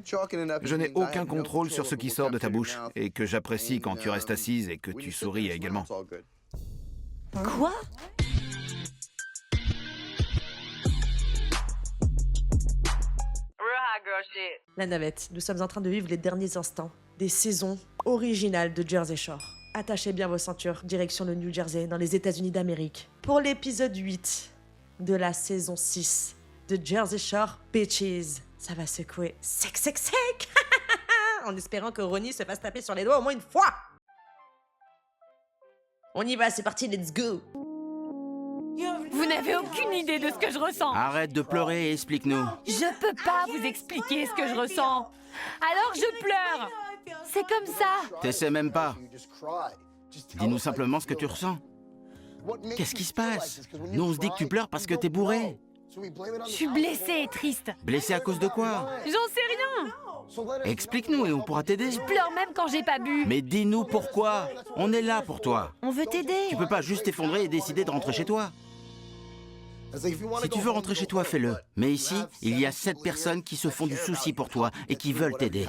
Je n'ai aucun contrôle sur ce qui sort de ta bouche et que j'apprécie quand tu restes assise et que tu souris également. Quoi? La navette, nous sommes en train de vivre les derniers instants des saisons originales de Jersey Shore. Attachez bien vos ceintures, direction le New Jersey, dans les États-Unis d'Amérique, pour l'épisode 8 de la saison 6 de Jersey Shore Bitches. Ça va secouer sec, sec, sec en espérant que Ronnie se fasse taper sur les doigts au moins une fois. On y va, c'est parti, let's go. Vous n'avez aucune idée de ce que je ressens. Arrête de pleurer et explique-nous. Je peux pas vous expliquer ce que je ressens. Alors je pleure. C'est comme ça. T'essaies même pas. Dis-nous simplement ce que tu ressens. Qu'est-ce qui se passe? Nous, on se dit que tu pleures parce que t'es bourré. Je suis blessée et triste. Blessé à cause de quoi? J'en sais rien. Explique-nous et on pourra t'aider. Je pleure même quand j'ai pas bu. Mais dis-nous pourquoi. On est là pour toi. On veut t'aider. Tu peux pas juste t'effondrer et décider de rentrer chez toi. Si tu veux rentrer chez toi, fais-le. Mais ici, il y a 7 personnes qui se font du souci pour toi et qui veulent t'aider.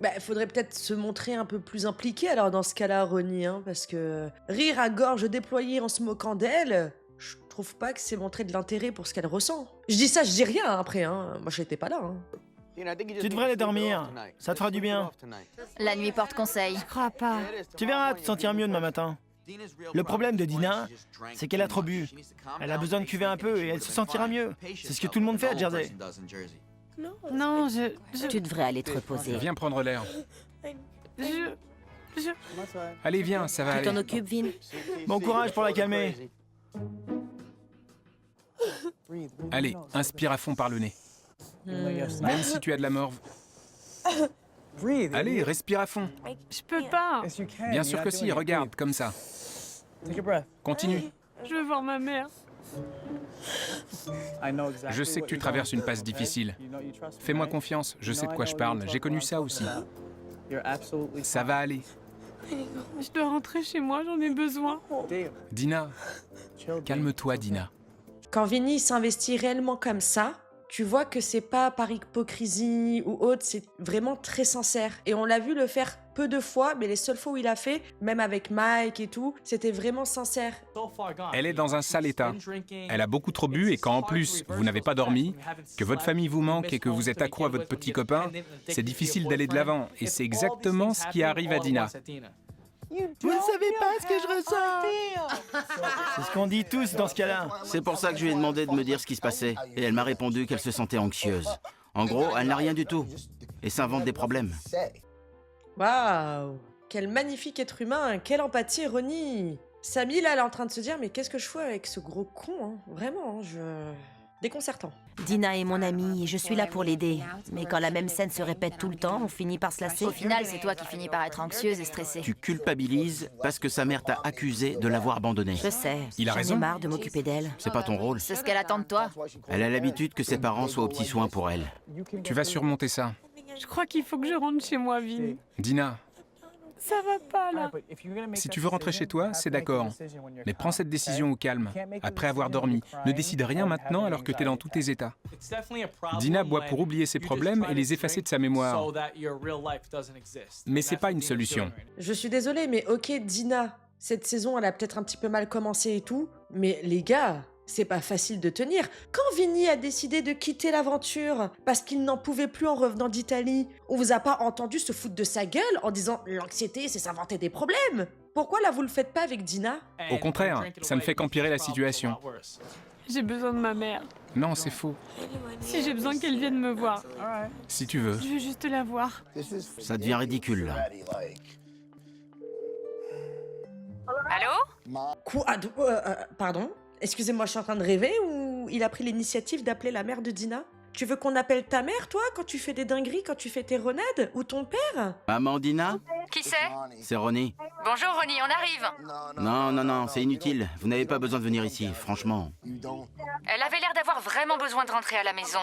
Bah, faudrait peut-être se montrer un peu plus impliqué alors dans ce cas-là, Ronnie, hein, parce que rire à gorge déployée en se moquant d'elle, je trouve pas que c'est montrer de l'intérêt pour ce qu'elle ressent. Je dis ça, je dis rien après, hein. Moi j'étais pas là. Hein. Tu devrais aller dormir, ça te fera du bien. La nuit porte conseil. Je crois pas. Tu verras te sentir mieux demain matin. Le problème de Dina, c'est qu'elle a trop bu. Elle a besoin de cuver un peu et elle se sentira mieux. C'est ce que tout le monde fait à Jersey. Non, Tu devrais aller te reposer. Viens prendre l'air. je... Allez, viens, ça va Tu t'en aller. occupes, Vin? Bon courage pour la calmer. Allez, inspire à fond par le nez. Même si tu as de la morve. Allez, respire à fond. Je peux pas. Bien sûr que si, regarde, comme ça. Continue. Je veux voir ma mère. Je sais que tu traverses une passe difficile. Fais-moi confiance, je sais de quoi je parle. J'ai connu ça aussi. Ça va aller. Je dois rentrer chez moi, j'en ai besoin. Dina, calme-toi, Dina. Quand Vinny s'investit réellement comme ça, tu vois que c'est pas par hypocrisie ou autre, c'est vraiment très sincère. Et on l'a vu le faire peu de fois, mais les seules fois où il a fait, même avec Mike et tout, c'était vraiment sincère. Elle est dans un sale état. Elle a beaucoup trop bu et quand en plus vous n'avez pas dormi, que votre famille vous manque et que vous êtes accro à votre petit copain, c'est difficile d'aller de l'avant. Et c'est exactement ce qui arrive à Dina. Vous ne savez pas ce que je ressens. C'est ce qu'on dit tous dans ce cas-là. C'est pour ça que je lui ai demandé de me dire ce qui se passait. Et elle m'a répondu qu'elle se sentait anxieuse. En gros, elle n'a rien du tout. Et s'invente des problèmes. Waouh! Quel magnifique être humain, quelle empathie, Ronnie! Samy, là, elle est en train de se dire, mais qu'est-ce que je fais avec ce gros con, hein? Vraiment, déconcertant. Dina est mon amie et je suis là pour l'aider. Mais quand la même scène se répète tout le temps, on finit par se lasser. Au final, c'est toi qui finis par être anxieuse et stressée. Tu culpabilises parce que sa mère t'a accusé de l'avoir abandonnée. Je sais. Il a J'en ai raison. marre de m'occuper d'elle. C'est pas ton rôle. C'est ce qu'elle attend de toi. Elle a l'habitude que ses parents soient aux petits soins pour elle. Tu vas surmonter ça. Je crois qu'il faut que je rentre chez moi, Vin. Dina, Ça va pas, là. si tu veux rentrer chez toi, c'est d'accord. Mais prends cette décision au calme, après avoir dormi. Ne décide rien maintenant alors que t'es dans tous tes états. Dina boit pour oublier ses problèmes et les effacer de sa mémoire. Mais c'est pas une solution. Je suis désolée, mais ok, Dina, cette saison, elle a peut-être un petit peu mal commencé et tout, mais les gars, c'est pas facile de tenir. Quand Vinny a décidé de quitter l'aventure parce qu'il n'en pouvait plus en revenant d'Italie, on vous a pas entendu se foutre de sa gueule en disant l'anxiété, c'est s'inventer des problèmes. Pourquoi là vous le faites pas avec Dina? Au contraire, ça ne fait qu'empirer la situation. J'ai besoin de ma mère. Non, c'est faux. Si j'ai besoin qu'elle vienne me voir, Si tu veux. je veux juste la voir. Ça devient ridicule, là. Allô? Quoi? Pardon? Excusez-moi, je suis en train de rêver ou il a pris l'initiative d'appeler la mère de Dina? Tu veux qu'on appelle ta mère, toi, quand tu fais des dingueries, quand tu fais tes renades? Ou ton père? Amandina? Qui c'est? C'est Ronnie. Bonjour Ronnie, on arrive. Non, c'est inutile. Vous n'avez pas besoin de venir ici, franchement. Elle avait l'air d'avoir vraiment besoin de rentrer à la maison.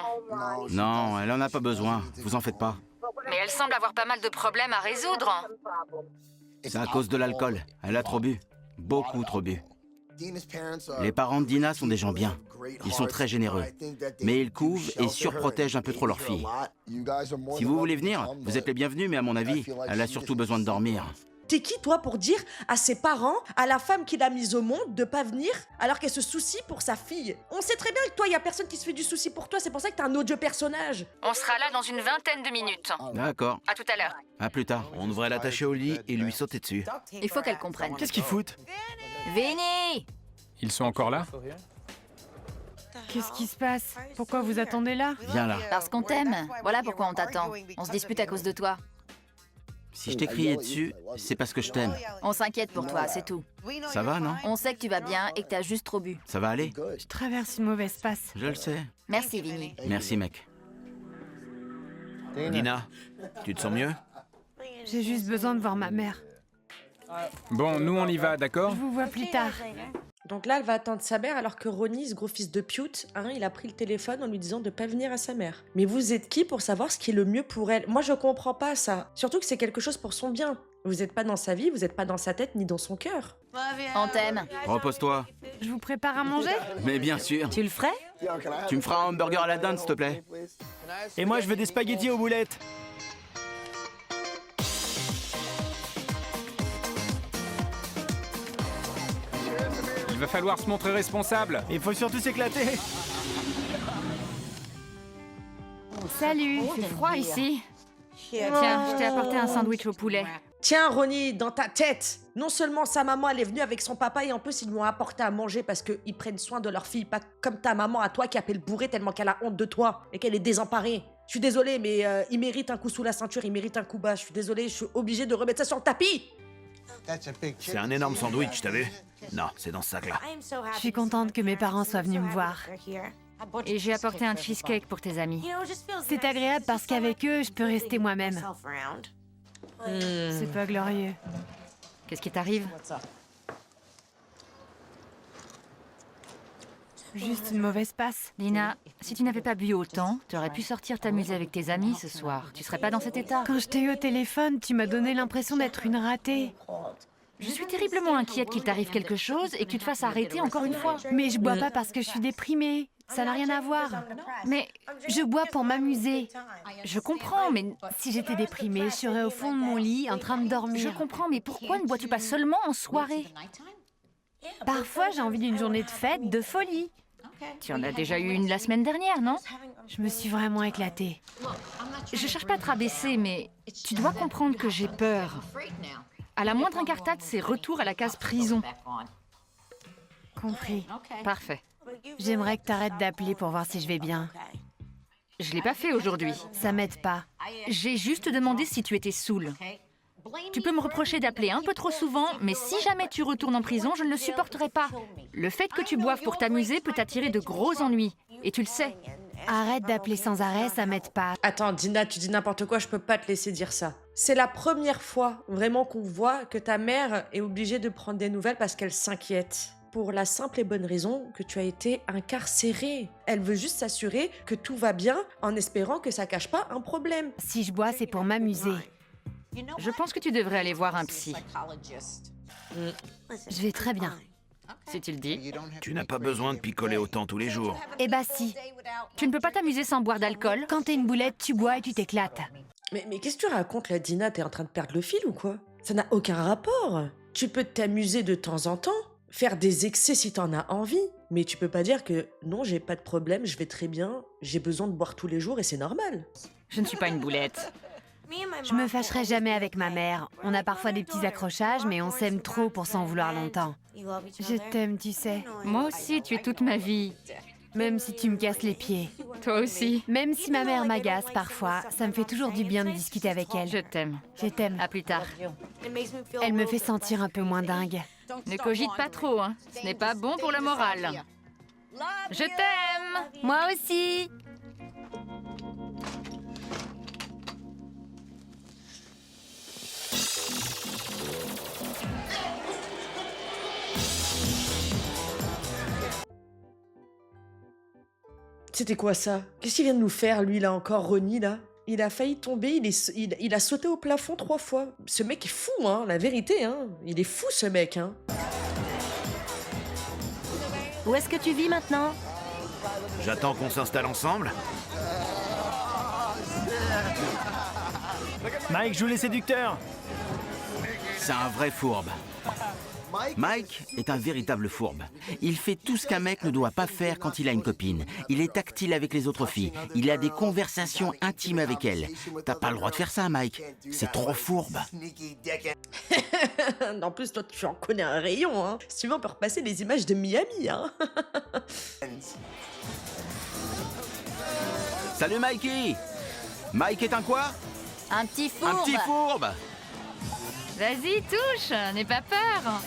Non, elle en a pas besoin. Vous en faites pas. Mais elle semble avoir pas mal de problèmes à résoudre. C'est à cause de l'alcool. Elle a trop bu. Beaucoup trop bu. Les parents de Dina sont des gens bien. Ils sont très généreux. Mais ils couvent et surprotègent un peu trop leur fille. Si vous voulez venir, vous êtes les bienvenus, mais à mon avis, elle a surtout besoin de dormir. T'es qui, toi, pour dire à ses parents, à la femme qui l'a mise au monde, de pas venir alors qu'elle se soucie pour sa fille? On sait très bien que toi, y a personne qui se fait du souci pour toi, c'est pour ça que t'es un odieux personnage. On sera là dans une vingtaine de minutes. D'accord. À tout à l'heure. À plus tard. On devrait l'attacher au lit et lui sauter dessus. Il faut qu'elle comprenne. Qu'est-ce qu'ils foutent? Vinny! Ils sont encore là? Qu'est-ce qui se passe? Pourquoi vous attendez là? Viens là. Parce qu'on t'aime. Voilà pourquoi on t'attend. On se dispute à cause de toi. Si je t'ai crié dessus, c'est parce que je t'aime. On s'inquiète pour toi, c'est tout. Ça va, non? On sait que tu vas bien et que t'as juste trop bu. Ça va aller? Je traverse une mauvaise passe. Je le sais. Merci, Vinny. Merci, mec. Dina, tu te sens mieux? J'ai juste besoin de voir ma mère. Bon, nous on y va, d'accord? Je vous vois plus tard. Donc là, elle va attendre sa mère alors que Ronnie, ce gros fils de pute, il a pris le téléphone en lui disant de pas venir à sa mère. Mais vous êtes qui pour savoir ce qui est le mieux pour elle? Moi, je comprends pas ça. Surtout que c'est quelque chose pour son bien. Vous êtes pas dans sa vie, vous êtes pas dans sa tête ni dans son cœur. On t'aime. Repose-toi. Je vous prépare à manger? Mais bien sûr. Tu le ferais? Tu me feras un hamburger à la dinde, s'il te plaît. Et moi, je veux des spaghettis aux boulettes. Il va falloir se montrer responsable. Il faut surtout s'éclater. Salut, il fait froid ici. Tiens, je t'ai apporté un sandwich au poulet. Tiens, Ronnie, dans ta tête, non seulement sa maman, elle est venue avec son papa et en plus, ils lui ont apporté à manger parce qu'ils prennent soin de leur fille, pas comme ta maman à toi qui appelle bourré tellement qu'elle a honte de toi et qu'elle est désemparée. Je suis désolée, mais il mérite un coup sous la ceinture, il mérite un coup bas. Je suis désolée, je suis obligée de remettre ça sur le tapis. C'est un énorme sandwich, t'as vu? Non, c'est dans ce sac-là. Je suis contente que mes parents soient venus me voir. Et j'ai apporté un cheesecake pour tes amis. C'est agréable parce qu'avec eux, je peux rester moi-même. C'est pas glorieux. Qu'est-ce qui t'arrive? Juste une mauvaise passe. Dina, si tu n'avais pas bu autant, tu aurais pu sortir t'amuser avec tes amis ce soir. Tu serais pas dans cet état. Quand je t'ai eu au téléphone, tu m'as donné l'impression d'être une ratée. Je suis terriblement inquiète qu'il t'arrive quelque chose et que tu te fasses arrêter encore une fois. Mais je bois pas parce que je suis déprimée. Ça n'a rien à voir. Mais je bois pour m'amuser. Je comprends, mais Si j'étais déprimée, je serais au fond de mon lit en train de dormir. je comprends, mais pourquoi ne bois-tu pas seulement en soirée? Parfois, j'ai envie d'une journée de fête, de folie. Tu en as déjà eu une la semaine dernière, non? Je me suis vraiment éclatée. Je cherche pas à te rabaisser, mais tu dois comprendre que j'ai peur. À la moindre incartade, c'est retour à la case prison. Compris. Parfait. J'aimerais que t'arrêtes d'appeler pour voir si je vais bien. Je l'ai pas fait aujourd'hui. Ça m'aide pas. J'ai juste demandé si tu étais saoul. Tu peux me reprocher d'appeler un peu trop souvent, mais si jamais tu retournes en prison, je ne le supporterai pas. Le fait que tu boives pour t'amuser peut t'attirer de gros ennuis. Et tu le sais. Arrête d'appeler sans arrêt, ça m'aide pas. Attends, Dina, tu dis n'importe quoi, je peux pas te laisser dire ça. C'est la première fois vraiment qu'on voit que ta mère est obligée de prendre des nouvelles parce qu'elle s'inquiète. Pour la simple et bonne raison que tu as été incarcérée. Elle veut juste s'assurer que tout va bien en espérant que ça cache pas un problème. Si je bois, c'est pour m'amuser. Je pense que tu devrais aller voir un psy. Je vais très bien. Si tu le dis. Tu n'as pas besoin de picoler autant tous les jours. Eh bah si. Tu ne peux pas t'amuser sans boire d'alcool? Quand t'es une boulette, tu bois et tu t'éclates. Mais qu'est-ce que tu racontes là, Dina? T'es en train de perdre le fil ou quoi? Ça n'a aucun rapport. Tu peux t'amuser de temps en temps, faire des excès si t'en as envie, mais tu peux pas dire que non, j'ai pas de problème, je vais très bien, j'ai besoin de boire tous les jours et c'est normal. Je ne suis pas une boulette. Je me fâcherai jamais avec ma mère. On a parfois des petits accrochages, mais on s'aime trop pour s'en vouloir longtemps. Je t'aime, tu sais. Moi aussi, tu es toute ma vie. Même si tu me casses les pieds. Toi aussi. Même si ma mère m'agace parfois, ça me fait toujours du bien de discuter avec elle. Je t'aime. Je t'aime. À plus tard. Elle me fait sentir un peu moins dingue. Ne cogite pas trop, hein. Ce n'est pas bon pour le moral. Je t'aime. Moi aussi. C'était quoi ça? Qu'est-ce qu'il vient de nous faire, lui, là, encore, Ronnie, là? Il a failli tomber, il a sauté au plafond 3 fois. Ce mec est fou, hein, la vérité, hein. Il est fou, ce mec, hein. Où est-ce que tu vis maintenant? J'attends qu'on s'installe ensemble. Mike joue les séducteurs. C'est un vrai fourbe. Mike est un véritable fourbe. Il fait tout ce qu'un mec ne doit pas faire quand il a une copine. Il est tactile avec les autres filles. Il a des conversations intimes avec elles. T'as pas le droit de faire ça, Mike. C'est trop fourbe. En plus, toi, tu en connais un rayon, hein. Si tu veux, on peut repasser les images de Miami, hein. Salut, Mikey. Mike est un quoi? Un petit fourbe. Un petit fourbe. Vas-y, touche, n'aie pas peur.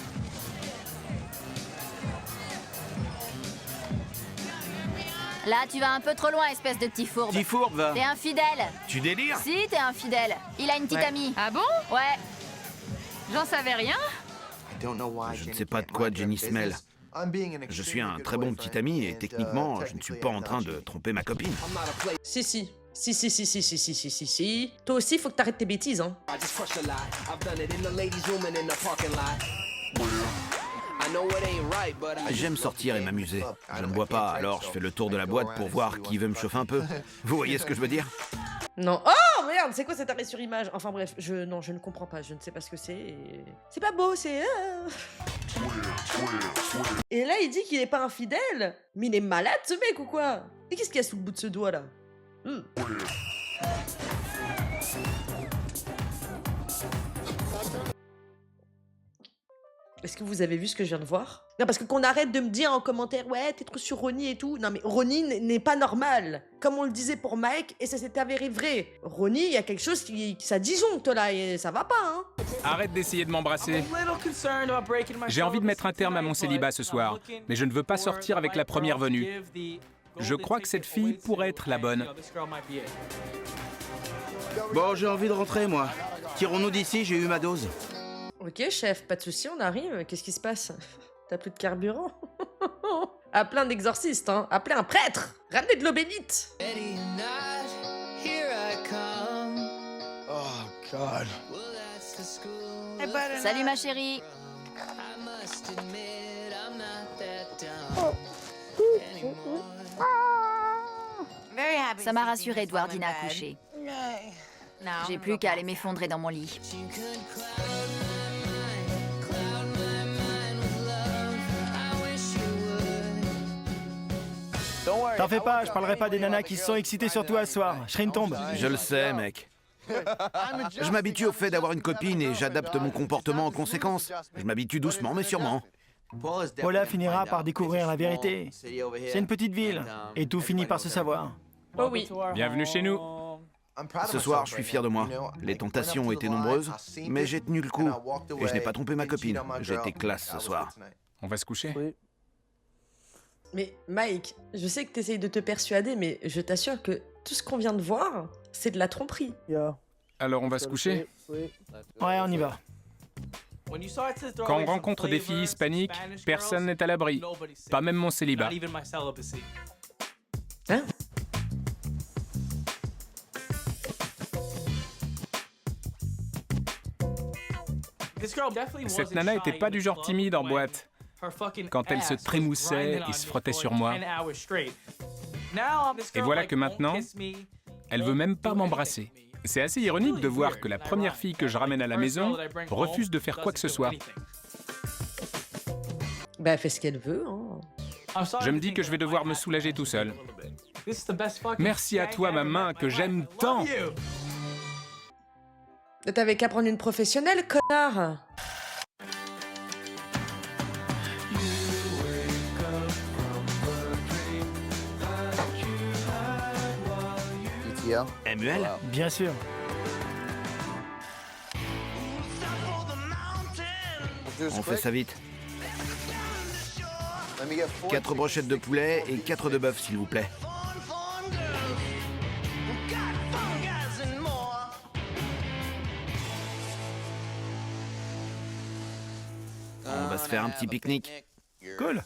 Là, tu vas un peu trop loin, espèce de petit fourbe. Petit fourbe, va. T'es infidèle. Tu délires? Si, t'es infidèle. Il a une petite amie. Ah bon? Ouais. J'en savais rien. Je ne sais pas de quoi Jenny se mêle. Je suis un très bon petit ami et techniquement, je ne suis pas en train de tromper ma copine. Si. Toi aussi, faut que t'arrêtes tes bêtises, hein. J'aime sortir et m'amuser. Je ne bois pas, alors je fais le tour de la boîte pour voir qui veut me chauffer un peu. Vous voyez ce que je veux dire? Non. Oh merde, c'est quoi cet arrêt sur image? Enfin bref, je ne comprends pas, je ne sais pas ce que c'est. C'est pas beau, c'est. Et là, il dit qu'il est pas infidèle. Mais il est malade, ce mec ou quoi? Et qu'est-ce qu'il y a sous le bout de ce doigt là? Est-ce que vous avez vu ce que je viens de voir? Non, parce que qu'on arrête de me dire en commentaire, ouais, t'es trop sur Ronnie et tout. Non, mais Ronnie n'est pas normal. Comme on le disait pour Mike, et ça s'est avéré vrai. Ronnie, il y a quelque chose qui ça disjoncte là, et ça va pas, hein. Arrête d'essayer de m'embrasser. J'ai envie de mettre un terme à mon célibat ce soir, mais je ne veux pas sortir avec la première venue. Je crois que cette fille pourrait être la bonne. Bon, j'ai envie de rentrer, moi. Tirons-nous d'ici, j'ai eu ma dose. Ok, chef, pas de souci, on arrive. Qu'est-ce qui se passe? T'as plus de carburant? Appelez un exorciste, hein. Appelez un prêtre. Ramenez de l'eau bénite. Salut, ma chérie. Ça m'a rassurée de voir Dina coucher. J'ai plus qu'à aller m'effondrer dans mon lit. T'en fais pas, je parlerai pas des nanas qui se sont excitées sur toi ce soir. Je serai une tombe. Je le sais, mec. Je m'habitue au fait d'avoir une copine et j'adapte mon comportement en conséquence. Je m'habitue doucement mais sûrement. Paula finira par découvrir la vérité. C'est une petite ville, et tout finit par se savoir. Oh oui. Bienvenue chez nous. Ce soir, je suis fier de moi. Les tentations ont été nombreuses, mais j'ai tenu le coup. Et je n'ai pas trompé ma copine. J'ai été classe ce soir. On va se coucher? Mais Mike, je sais que t'essayes de te persuader, mais je t'assure que tout ce qu'on vient de voir, c'est de la tromperie. Alors on va se coucher? Ouais, on y va. Quand on rencontre des filles hispaniques, personne n'est à l'abri. Pas même mon célibat. Hein? Cette nana était pas du genre timide en boîte. Quand elle se trémoussait et se frottait sur moi. Et voilà que maintenant, elle veut même pas m'embrasser. C'est assez ironique de voir que la première fille que je ramène à la maison refuse de faire quoi que ce soit. Bah, elle fait ce qu'elle veut, hein. Je me dis que je vais devoir me soulager tout seul. Merci à toi, ma main, que j'aime tant. T'avais qu'à prendre une professionnelle, connard. MUL? Bien sûr. On fait ça vite. 4 brochettes de poulet et 4 de bœuf, s'il vous plaît. On va se faire un petit pique-nique. Cool.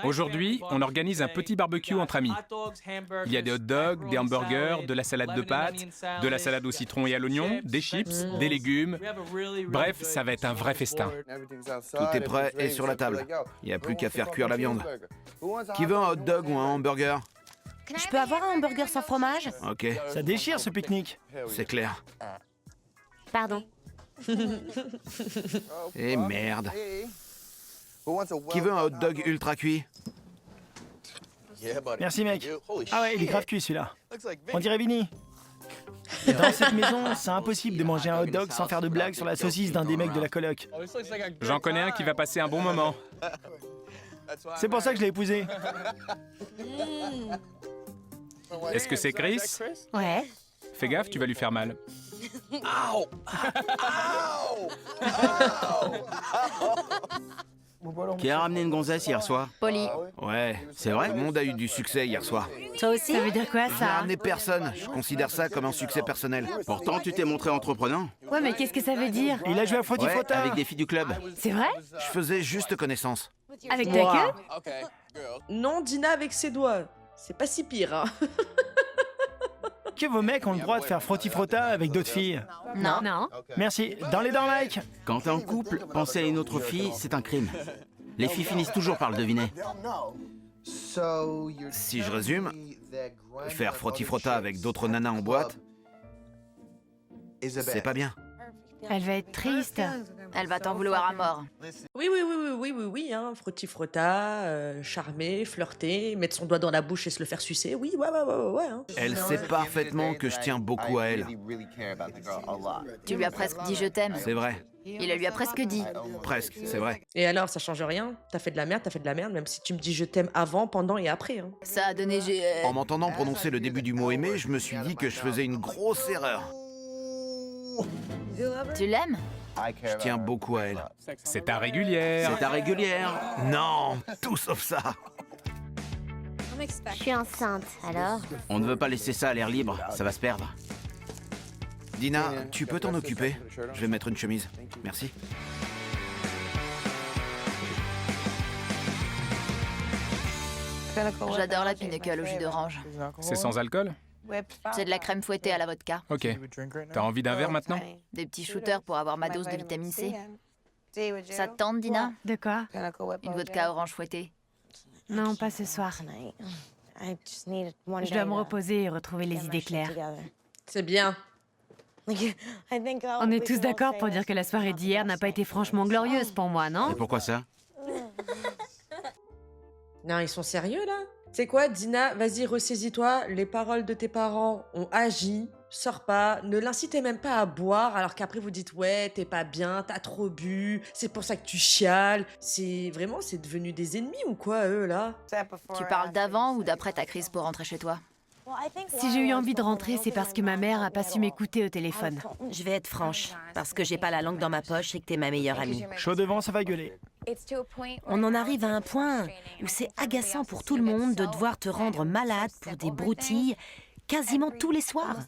Aujourd'hui, on organise un petit barbecue entre amis. Il y a des hot dogs, des hamburgers, de la salade de pâtes, de la salade au citron et à l'oignon, des chips, des légumes. Bref, ça va être un vrai festin. Tout est prêt et sur la table. Il n'y a plus qu'à faire cuire la viande. Qui veut un hot dog ou un hamburger? Je peux avoir un hamburger sans fromage? Ok, Ça déchire ce pique-nique. c'est clair. Pardon. Et merde. Qui veut un hot dog ultra cuit? Merci mec. Ah ouais, il est grave cuit celui-là. On dirait Vinny. Dans cette maison, c'est impossible de manger un hot dog sans faire de blagues sur la saucisse d'un des mecs de la coloc. J'en connais un qui va passer un bon moment. C'est pour ça que je l'ai épousé. Est-ce que c'est Chris? Ouais. Fais gaffe, tu vas lui faire mal. Qui a ramené une gonzesse hier soir? Polly. Ouais, C'est vrai? le monde a eu du succès hier soir. Toi aussi? Ça veut dire quoi Je n'ai ça? ramené personne. Je considère ça comme un succès personnel. Pourtant, tu t'es montré entreprenant. Ouais, mais qu'est-ce que ça veut dire? Il a joué à Ouais, Frotti-Frotta. avec des filles du club. C'est vrai? Je faisais juste connaissance. Avec ta queue? Non, Dina avec ses doigts. C'est pas si pire, hein. Que vos mecs ont le droit de faire Frotti-Frotta avec d'autres filles. Non. Non. Merci. Dans les dents, Mike. Quand t'es en couple, penser à une autre fille, c'est un crime. Les filles finissent toujours par le deviner. Si je résume, faire frotti-frotta avec d'autres nanas en boîte, c'est pas bien. Elle va être triste. Elle va t'en vouloir à mort. Oui, hein. Frotti-frotta, charmer, flirter, mettre son doigt dans la bouche et se le faire sucer. Oui, ouais, hein. Elle sait parfaitement que je tiens beaucoup à elle. Tu lui as presque dit je t'aime. C'est vrai. Il le lui a presque dit. Presque, c'est vrai. Et alors, ça change rien? T'as fait de la merde, même si tu me dis je t'aime avant, pendant et après, hein. Ça a donné... En m'entendant prononcer le début du mot aimer, je me suis dit que je faisais une grosse erreur. Tu l'aimes? Je tiens beaucoup à elle. C'est ta régulière. C'est ta régulière. Non, tout sauf ça. Je suis enceinte, alors? On ne veut pas laisser ça à l'air libre, ça va se perdre. Dina, tu peux t'en occuper? Je vais mettre une chemise. Merci. J'adore la pineculle au jus d'orange. C'est sans alcool? C'est de la crème fouettée à la vodka. Ok. T'as envie d'un verre maintenant? Des petits shooters pour avoir ma dose de vitamine C. Ça te tente, Dina? De quoi? Une vodka orange fouettée. Non, pas ce soir. Je dois me reposer et retrouver les idées claires. C'est bien. On est tous d'accord pour dire que la soirée d'hier n'a pas été franchement glorieuse pour moi, non? Et pourquoi ça? Non, ils sont sérieux, là? C'est quoi, Dina? Vas-y, ressaisis-toi. Les paroles de tes parents ont agi. Sors pas. Ne l'incitez même pas à boire, alors qu'après vous dites ouais, t'es pas bien, t'as trop bu, c'est pour ça que tu chiales. C'est devenu des ennemis ou quoi, eux, là? Tu parles d'avant ou d'après ta crise pour rentrer chez toi? Si j'ai eu envie de rentrer, c'est parce que ma mère a pas su m'écouter au téléphone. Je vais être franche. Parce que j'ai pas la langue dans ma poche et que t'es ma meilleure amie. Chaud devant, ça va gueuler. On en arrive à un point où c'est agaçant pour tout le monde de devoir te rendre malade pour des broutilles quasiment tous les soirs.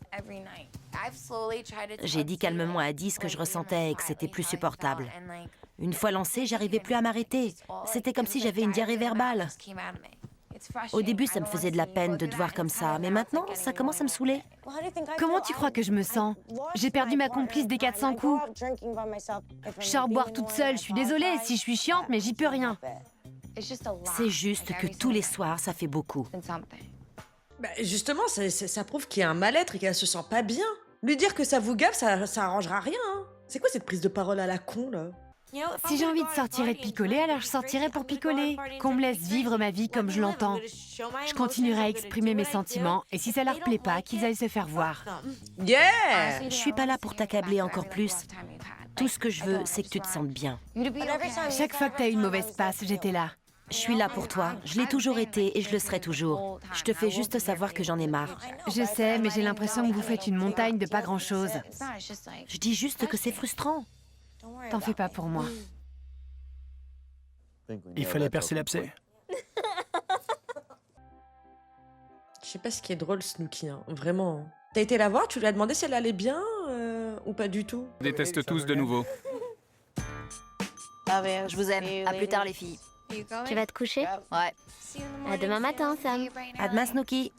J'ai dit calmement à Dee ce que je ressentais et que c'était plus supportable. Une fois lancée, j'arrivais plus à m'arrêter. C'était comme si j'avais une diarrhée verbale. Au début, ça me faisait de la peine de te voir comme ça, mais maintenant, ça commence à me saouler. Comment tu crois que je me sens? J'ai perdu ma complice des 400 coups. Je sors boire toute seule, je suis désolée si je suis chiante, mais j'y peux rien. C'est juste que tous les soirs, ça fait beaucoup. Bah, justement, ça prouve qu'il y a un mal-être et qu'elle se sent pas bien. Lui dire que ça vous gave, ça arrangera rien, hein. C'est quoi cette prise de parole à la con, là? Si j'ai envie de sortir et de picoler, alors je sortirai pour picoler. Qu'on me laisse vivre ma vie comme je l'entends. Je continuerai à exprimer mes sentiments, et si ça leur plaît pas, qu'ils aillent se faire voir. Yeah! Je suis pas là pour t'accabler encore plus. Tout ce que je veux, c'est que tu te sentes bien. Chaque fois que t'as eu une mauvaise passe, j'étais là. Je suis là pour toi. Je l'ai toujours été et je le serai toujours. Je te fais juste savoir que j'en ai marre. Je sais, mais j'ai l'impression que vous faites une montagne de pas grand-chose. Je dis juste que c'est frustrant. T'en fais pas pour moi. Il fallait percer l'abcès. Je sais pas ce qui est drôle, Snooki, hein. Vraiment. T'as été la voir, tu lui as demandé si elle allait bien ou pas du tout? Je déteste tous de nouveau. Je vous aime. À plus tard, les filles. Tu vas te coucher? Ouais. À demain matin, Sam. À demain, Snooki.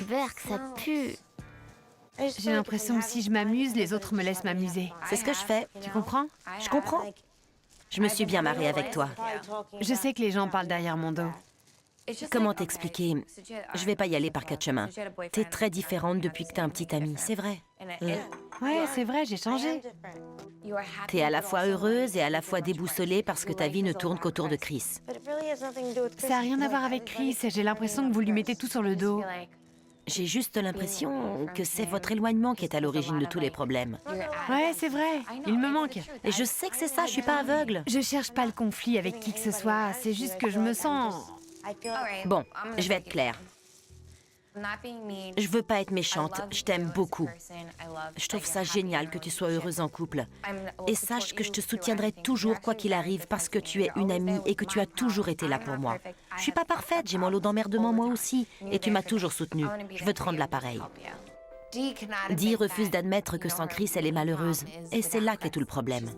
Berk, ça pue. J'ai l'impression que si je m'amuse, les autres me laissent m'amuser. C'est ce que je fais. Tu comprends? Je comprends. Je me suis bien marrée avec toi. Je sais que les gens parlent derrière mon dos. Comment t'expliquer? Je vais pas y aller par quatre chemins. T'es très différente depuis que t'as un petit ami, c'est vrai. Ouais, c'est vrai, j'ai changé. T'es à la fois heureuse et à la fois déboussolée parce que ta vie ne tourne qu'autour de Chris. Ça n'a rien à voir avec Chris. J'ai l'impression que vous lui mettez tout sur le dos. J'ai juste l'impression que c'est votre éloignement qui est à l'origine de tous les problèmes. Ouais, c'est vrai. Il me manque. Et je sais que c'est ça, je suis pas aveugle. Je cherche pas le conflit avec qui que ce soit. C'est juste que je me sens... Bon, je vais être claire. Je veux pas être méchante, je t'aime beaucoup. Je trouve ça génial que tu sois heureuse en couple. Et sache que je te soutiendrai toujours quoi qu'il arrive parce que tu es une amie et que tu as toujours été là pour moi. Je suis pas parfaite, j'ai mon lot d'emmerdements moi aussi. Et tu m'as toujours soutenue. Je veux te rendre l'appareil. Dee refuse d'admettre que sans Chris, elle est malheureuse. Et c'est là qu'est tout le problème.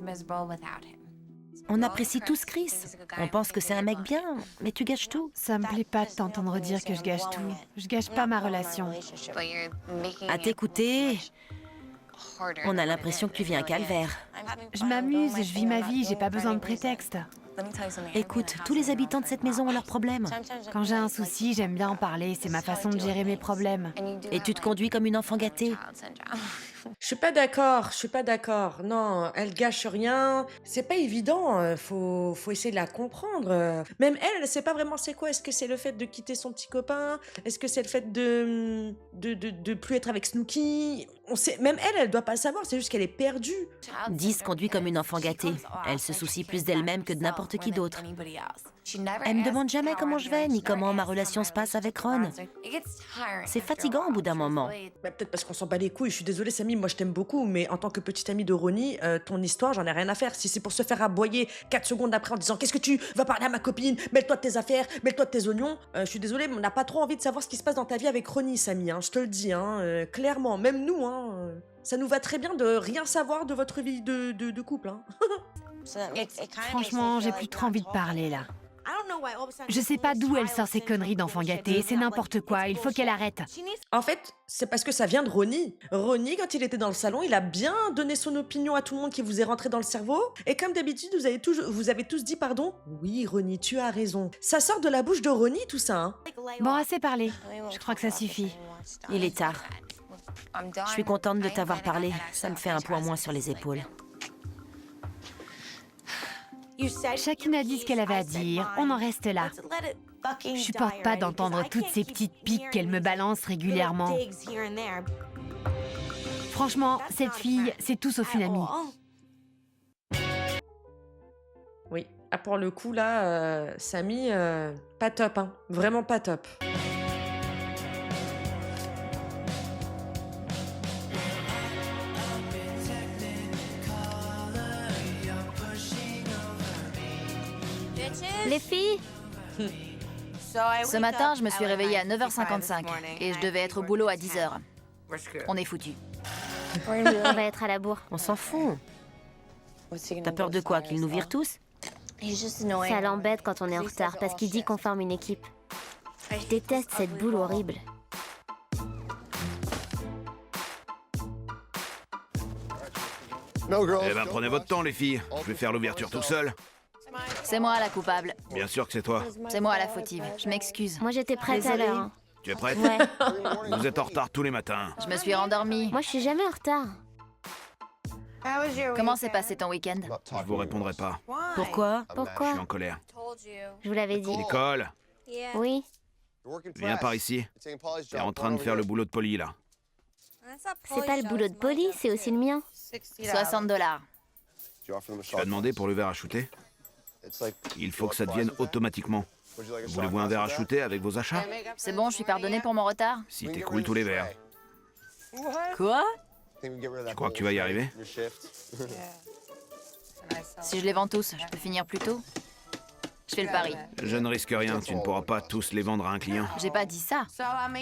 On apprécie tous Chris. On pense que c'est un mec bien, mais tu gâches tout. Ça me plaît pas de t'entendre dire que je gâche tout. Je gâche pas ma relation. À t'écouter, on a l'impression que tu vis un calvaire. Je m'amuse, je vis ma vie, j'ai pas besoin de prétexte. Écoute, tous les habitants de cette maison ont leurs problèmes. Quand j'ai un souci, j'aime bien en parler, c'est ma façon de gérer mes problèmes. Et tu te conduis comme une enfant gâtée. Je suis pas d'accord. Non, elle gâche rien. C'est pas évident, faut essayer de la comprendre. Même elle sait pas vraiment c'est quoi. Est-ce que c'est le fait de quitter son petit copain? Est-ce que c'est le fait de plus être avec Snooki? On sait, même elle doit pas le savoir, c'est juste qu'elle est perdue. Dee se conduit comme une enfant gâtée. Elle se soucie plus d'elle-même que de n'importe qui d'autre. Elle me demande jamais comment je vais, ni comment ma relation se passe avec Ron. C'est fatigant au bout d'un moment. Bah, peut-être parce qu'on s'en bat les couilles. Je suis désolée, Samy, moi je t'aime beaucoup, mais en tant que petite amie de Ronnie, ton histoire, j'en ai rien à faire. Si c'est pour se faire aboyer 4 secondes après en disant qu'est-ce que tu vas parler à ma copine, mêle-toi de tes affaires, mêle-toi de tes oignons, je suis désolée, mais on n'a pas trop envie de savoir ce qui se passe dans ta vie avec Ronnie, Samy, hein, je te le dis, hein, clairement, même nous, hein, ça nous va très bien de rien savoir de votre vie de couple. Hein. Franchement, j'ai plus trop envie de parler là. Je sais pas d'où elle sort ces conneries d'enfant gâté, c'est n'importe quoi, il faut qu'elle arrête. En fait, c'est parce que ça vient de Ronnie. Ronnie, quand il était dans le salon, il a bien donné son opinion à tout le monde qui vous est rentré dans le cerveau. Et comme d'habitude, vous avez tous dit pardon. Oui, Ronnie, tu as raison. Ça sort de la bouche de Ronnie, tout ça. Hein. Bon, assez parlé. Je crois que ça suffit. Il est tard. Je suis contente de t'avoir parlé. Ça me fait un poids moins sur les épaules. Chacune a dit ce qu'elle avait à dire, on en reste là. Je supporte pas d'entendre toutes ces petites piques qu'elle me balance régulièrement. Franchement, cette fille, c'est tout sauf une amie. Oui, ah, pour le coup là, Samy, pas top, hein. Vraiment pas top. Les filles? Ce matin, je me suis réveillée à 9h55 et je devais être au boulot à 10h. On est foutus. On va être à la bourre. On s'en fout. T'as peur de quoi? Qu'ils nous virent tous? Ça l'embête quand on est en retard parce qu'il dit qu'on forme une équipe. Je déteste cette boule horrible. Eh ben, prenez votre temps, les filles. Je vais faire l'ouverture tout seul. C'est moi la coupable. Bien sûr que c'est toi. C'est moi la fautive. Je m'excuse. Moi j'étais prête à l'heure. Hein. Tu es prête? Ouais. Vous êtes en retard tous les matins. Je me suis rendormie. Moi je suis jamais en retard. Comment s'est passé ton week-end? Je vous répondrai pas. Pourquoi? Je Pourquoi? suis en colère. Je vous l'avais dit. Nicole, Oui. viens par ici. T'es en train de faire le boulot de Polly, là. C'est pas le boulot de Polly, c'est aussi le mien. $60. Tu as demandé pour le verre à shooter? Il faut que ça devienne automatiquement. Voulez-vous un verre à shooter avec vos achats? C'est bon, je suis pardonnée pour mon retard? Si t'écoules tous les verres. Quoi? Tu crois que tu vas y arriver? Si je les vends tous, je peux finir plus tôt? Je fais le pari. Je ne risque rien, tu ne pourras pas tous les vendre à un client. J'ai pas dit ça.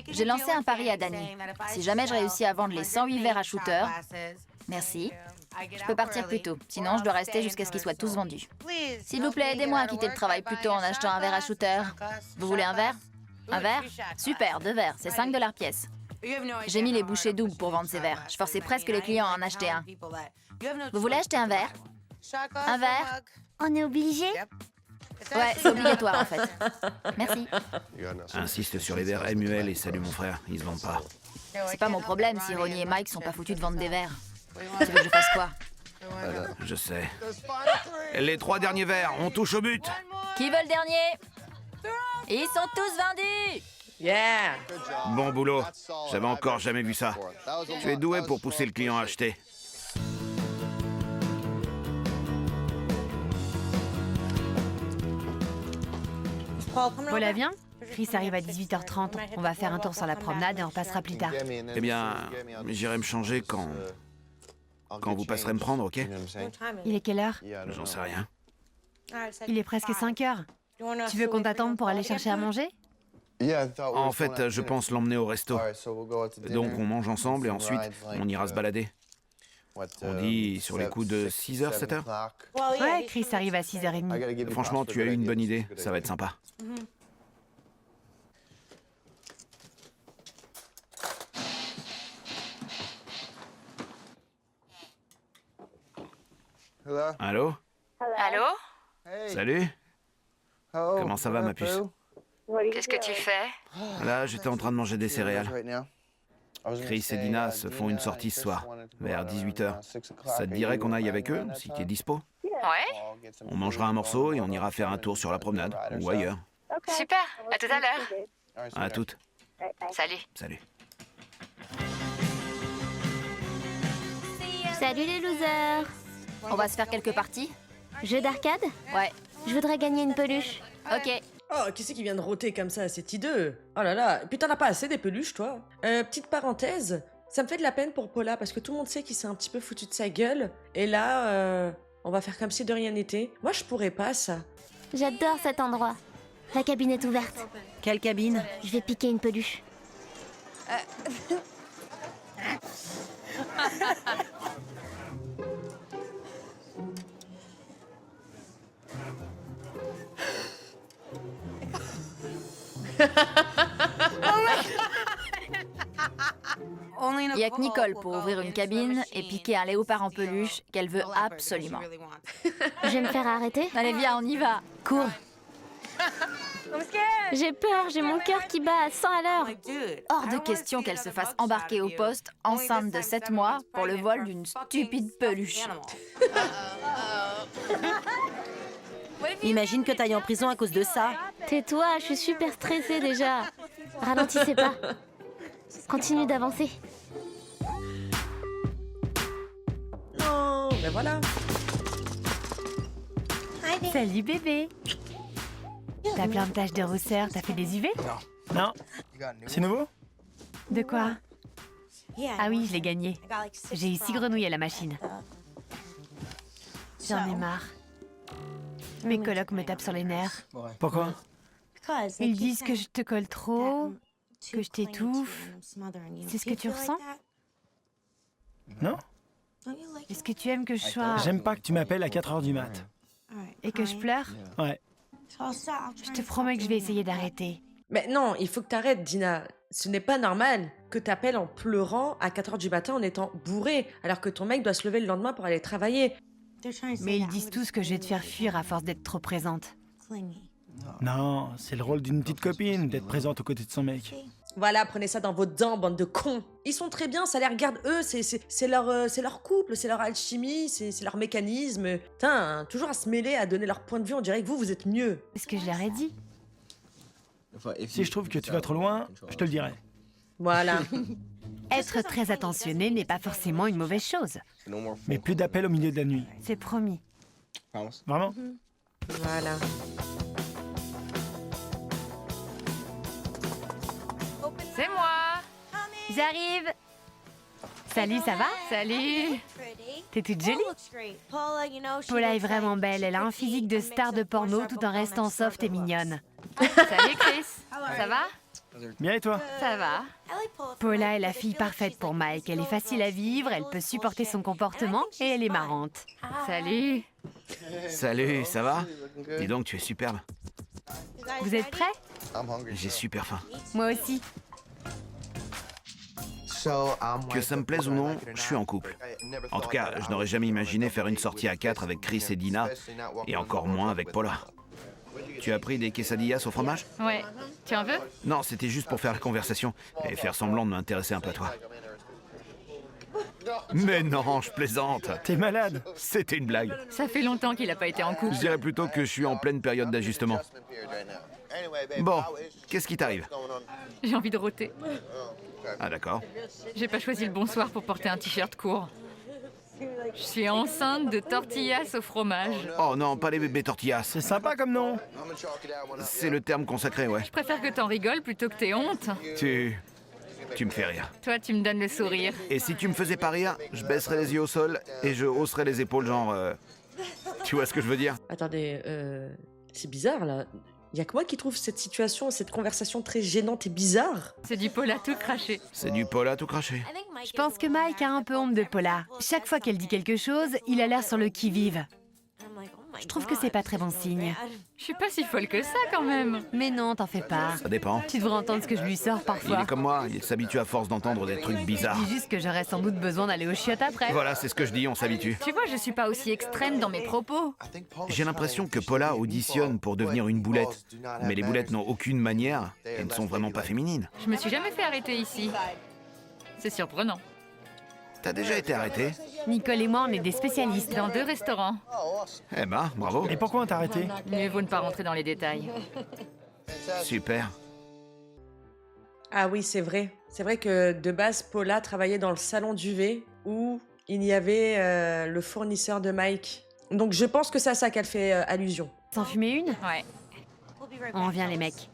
J'ai lancé un pari à Danny. Si jamais je réussis à vendre les 108 verres à shooter... Merci. Je peux partir plus tôt, sinon je dois rester jusqu'à ce qu'ils soient tous vendus. S'il vous plaît, aidez-moi à quitter le travail plus tôt en achetant un verre à shooter. Vous voulez un verre? Un verre? Super, 2 verres, c'est 5 $ pièce. J'ai mis les bouchées doubles pour vendre ces verres. Je forçais presque les clients à en acheter un. Vous voulez acheter un verre? Un verre? On est obligé? Ouais, c'est obligatoire en fait. Merci. Insiste sur les verres MUL et salut mon frère, ils se vendent pas. C'est pas mon problème si Ronnie et Mike sont pas foutus de vendre des verres. Tu veux que je fasse quoi? Je sais. Les 3 derniers verres, on touche au but. Qui veut le dernier? Ils sont tous vendus! Yeah! Bon boulot. J'avais encore jamais vu ça. Tu es doué pour pousser le client à acheter. Paula, viens. Chris arrive à 18h30. On va faire un tour sur la promenade et on passera plus tard. Eh bien, j'irai me changer quand vous passerez me prendre, ok? Il est quelle heure? J'en sais rien. Il est presque 5 heures. Tu veux qu'on t'attende pour aller chercher à manger? En fait, je pense l'emmener au resto. Donc on mange ensemble et ensuite on ira se balader. On dit sur les coups de 6h, 7h? Ouais, Chris arrive à 6h30. Franchement, tu as eu une bonne idée. Ça va être sympa. Allô? Allô? Salut? Comment ça va, ma puce? Qu'est-ce que tu fais? Là, j'étais en train de manger des céréales. Chris et Dina se font une sortie ce soir, vers 18h. Ça te dirait qu'on aille avec eux, si t'es dispo? Ouais? On mangera un morceau et on ira faire un tour sur la promenade, ou ailleurs. Super, à tout à l'heure. À toutes. Salut. Salut. Salut les losers! On va se faire quelques parties? Jeu d'arcade? Ouais. Je voudrais gagner une peluche. Ok. Oh, qui c'est qui vient de rôter comme ça? C'est hideux. Oh là là. Puis t'en as pas assez des peluches, toi? Petite parenthèse, ça me fait de la peine pour Paula parce que tout le monde sait qu'il s'est un petit peu foutu de sa gueule. Et là, on va faire comme si de rien n'était. Moi, je pourrais pas, ça. J'adore cet endroit. La cabine est ouverte. Quelle cabine? Je vais piquer une peluche. Il y a que Nicole pour ouvrir une cabine et piquer un léopard en peluche qu'elle veut absolument. Je vais me faire arrêter. Allez, viens, on y va. Cours. J'ai peur, j'ai mon cœur qui bat à 100 à l'heure. Hors de question qu'elle se fasse embarquer au poste, enceinte de 7 mois, pour le vol d'une stupide peluche. Imagine que t'ailles en prison à cause de ça. Tais-toi, je suis super stressée déjà. Ralentissez pas. Continue d'avancer. Non, ben voilà. Salut bébé. T'as plein de taches de rousseur, t'as fait des UV? Non. C'est nouveau? De quoi? Ah oui, je l'ai gagné. J'ai eu 6 grenouilles à la machine. J'en ai marre. Mes colocs me tapent sur les nerfs. Pourquoi? Ils disent que je te colle trop, que je t'étouffe. C'est ce que tu ressens? Non? Est-ce que tu aimes que je sois... J'aime pas que tu m'appelles à 4h du mat. Et que je pleure? Ouais. Je te promets que je vais essayer d'arrêter. Mais non, il faut que t'arrêtes, Dina. Ce n'est pas normal que t'appelles en pleurant à 4h du matin en étant bourré, alors que ton mec doit se lever le lendemain pour aller travailler. Mais ils disent tous que je vais te faire fuir à force d'être trop présente. Non, c'est le rôle d'une petite copine, d'être présente aux côtés de son mec. Voilà, prenez ça dans vos dents, bande de cons. Ils sont très bien, ça les regarde eux, c'est leur couple, c'est leur alchimie, c'est leur mécanisme. Putain, toujours à se mêler, à donner leur point de vue, on dirait que vous êtes mieux. Est-ce que je leur ai dit? Si je trouve que tu vas trop loin, je te le dirai. Voilà. Être très attentionné n'est pas forcément une mauvaise chose. Mais plus d'appels au milieu de la nuit. C'est promis. Vraiment? Voilà. C'est moi. J'arrive. Salut, ça va? Salut. T'es toute jolie. Paula est vraiment belle. Elle a un physique de star de porno tout en restant soft et mignonne. Salut Chris. Ça va? Bien et toi? Ça va. Paula est la fille parfaite pour Mike. Elle est facile à vivre, elle peut supporter son comportement et elle est marrante. Salut. Salut, ça va? Dis donc, tu es superbe. Vous êtes prêts? J'ai super faim. Moi aussi. Que ça me plaise ou non, je suis en couple. En tout cas, je n'aurais jamais imaginé faire une sortie à 4 avec Chris et Dina, et encore moins avec Paula. Tu as pris des quesadillas au fromage? Ouais. Tu en veux? Non, c'était juste pour faire la conversation et faire semblant de m'intéresser un peu à toi. Mais non, je plaisante. T'es malade. C'était une blague. Ça fait longtemps qu'il n'a pas été en couple. Je dirais plutôt que je suis en pleine période d'ajustement. Bon, qu'est-ce qui t'arrive? J'ai envie de rôter. Ah d'accord. J'ai pas choisi le bon soir pour porter un t-shirt court. Je suis enceinte de tortillas au fromage. Oh non, pas les bébés tortillas. C'est sympa comme nom. C'est le terme consacré, ouais. Je préfère que t'en rigoles plutôt que t'aies honte. Tu me fais rire. Toi, tu me donnes le sourire. Et si tu me faisais pas rire, je baisserais les yeux au sol et je hausserais les épaules, genre... Tu vois ce que je veux dire? Attendez, c'est bizarre là. Y a que moi qui trouve cette situation, cette conversation très gênante et bizarre. C'est du Paula tout craché. C'est du Paula tout craché. Je pense que Mike a un peu honte de Paula. Chaque fois qu'elle dit quelque chose, il a l'air sur le qui-vive. Je trouve que c'est pas très bon signe. Je suis pas si folle que ça quand même. Mais non, t'en fais pas. Ça dépend. Tu devrais entendre ce que je lui sors Il parfois. est comme moi, il s'habitue à force d'entendre des trucs bizarres. Je dis juste que j'aurais sans doute besoin d'aller aux chiottes après. Voilà, c'est ce que je dis, on s'habitue. Tu vois, je suis pas aussi extrême dans mes propos. J'ai l'impression que Paula auditionne pour devenir une boulette. Mais les boulettes n'ont aucune manière, elles ne sont vraiment pas féminines. Je me suis jamais fait arrêter ici. C'est surprenant. T'as déjà été arrêté? Nicole et moi, on est des spécialistes. Dans 2 restaurants. Eh ben, bravo. Et pourquoi on t'a arrêté? Mieux vaut ne pas rentrer dans les détails. Super. Ah oui, c'est vrai. C'est vrai que de base, Paula travaillait dans le salon d'UV où il y avait le fournisseur de Mike. Donc je pense que c'est à ça qu'elle fait allusion. S'en fumer une? Ouais. On revient les mecs.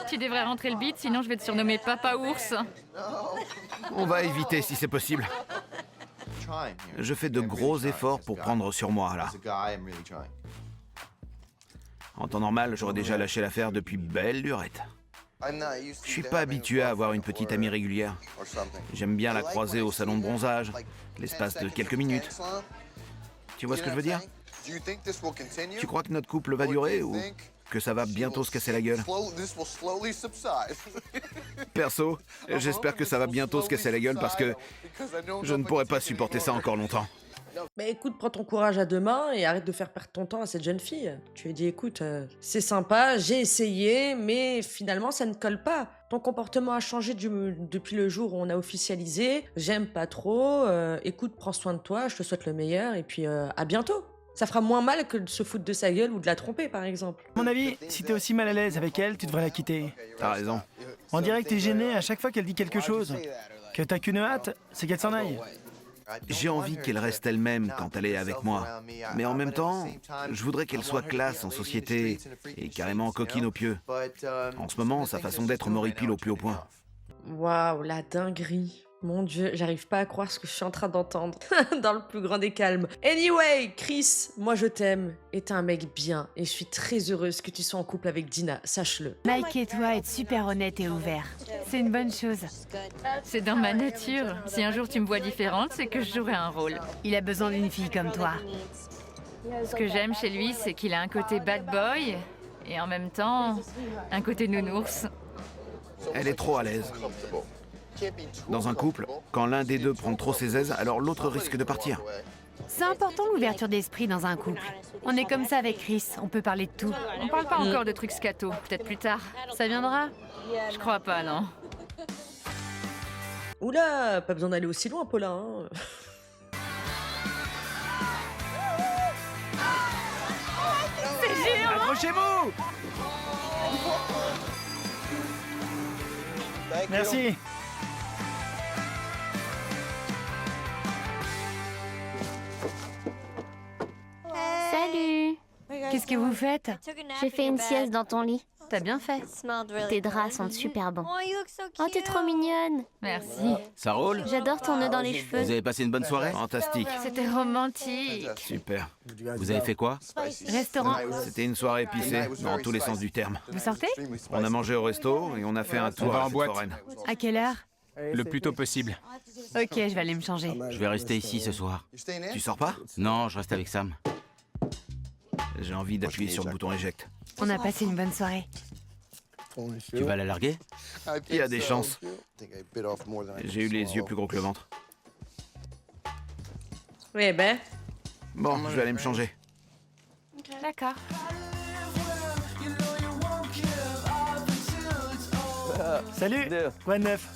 Tu devrais rentrer le beat, sinon je vais te surnommer Papa Ours. On va éviter si c'est possible. Je fais de gros efforts pour prendre sur moi, là. En temps normal, j'aurais déjà lâché l'affaire depuis belle lurette. Je suis pas habitué à avoir une petite amie régulière. J'aime bien la croiser au salon de bronzage, l'espace de quelques minutes. Tu vois ce que je veux dire? Tu crois que notre couple va durer ou que ça va bientôt se casser la gueule? Perso, j'espère que ça va bientôt se casser la gueule parce que je ne pourrais pas supporter ça encore longtemps. Mais écoute, prends ton courage à deux mains et arrête de faire perdre ton temps à cette jeune fille. Tu lui as dit, écoute, c'est sympa, j'ai essayé, mais finalement ça ne colle pas. Ton comportement a changé depuis le jour où on a officialisé. J'aime pas trop. Écoute, prends soin de toi, je te souhaite le meilleur et puis à bientôt. Ça fera moins mal que de se foutre de sa gueule ou de la tromper, par exemple. À mon avis, si t'es aussi mal à l'aise avec elle, tu devrais la quitter. T'as raison. On dirait que t'es gêné à chaque fois qu'elle dit quelque chose. Que t'as qu'une hâte, c'est qu'elle s'en aille. J'ai envie qu'elle reste elle-même quand elle est avec moi. Mais en même temps, je voudrais qu'elle soit classe en société et carrément coquine au pieu. En ce moment, sa façon d'être m'horripile au plus haut point. Waouh, la dinguerie. Mon Dieu, j'arrive pas à croire ce que je suis en train d'entendre. Dans le plus grand des calmes. Anyway, Chris, moi je t'aime. Et t'es un mec bien. Et je suis très heureuse que tu sois en couple avec Dina, sache-le. Mike et toi êtes super honnête et ouvert. C'est une bonne chose. C'est dans ma nature. Si un jour tu me vois différente, c'est que je jouerai un rôle. Il a besoin d'une fille comme toi. Ce que j'aime chez lui, c'est qu'il a un côté bad boy et en même temps, un côté nounours. Elle est trop à l'aise. Dans un couple, quand l'un des deux prend trop ses aises, alors l'autre risque de partir. C'est important l'ouverture d'esprit dans un couple. On est comme ça avec Chris, on peut parler de tout. On parle pas encore de trucs scato, peut-être plus tard. Ça viendra? Je crois pas, non. Oula, pas besoin d'aller aussi loin, Paula. Hein. Accrochez-vous! Merci. Salut. Qu'est-ce que vous faites? J'ai fait une sieste dans ton lit. T'as bien fait. Tes draps sentent super bon. Oh, t'es trop mignonne. Merci. Ça roule? J'adore ton nœud dans les Vous cheveux. avez passé une bonne soirée? Fantastique. C'était romantique. Super. Vous avez fait quoi? Restaurant. C'était une soirée épicée, dans tous les sens du terme. Vous sortez? On a mangé au resto et on a fait un tour va à en cette boîte. foraine. À quelle heure? Le plus tôt possible. Ok, je vais aller me changer. Je vais rester ici ce soir. Tu sors pas? Non, je reste avec Sam. J'ai envie d'appuyer sur le bouton éjecte. On a passé une bonne soirée. Tu vas la larguer? Il y a des chances. J'ai eu les yeux plus gros que le ventre. Oui, ben. Bon, je vais aller me changer. D'accord. Salut. Quoi de neuf?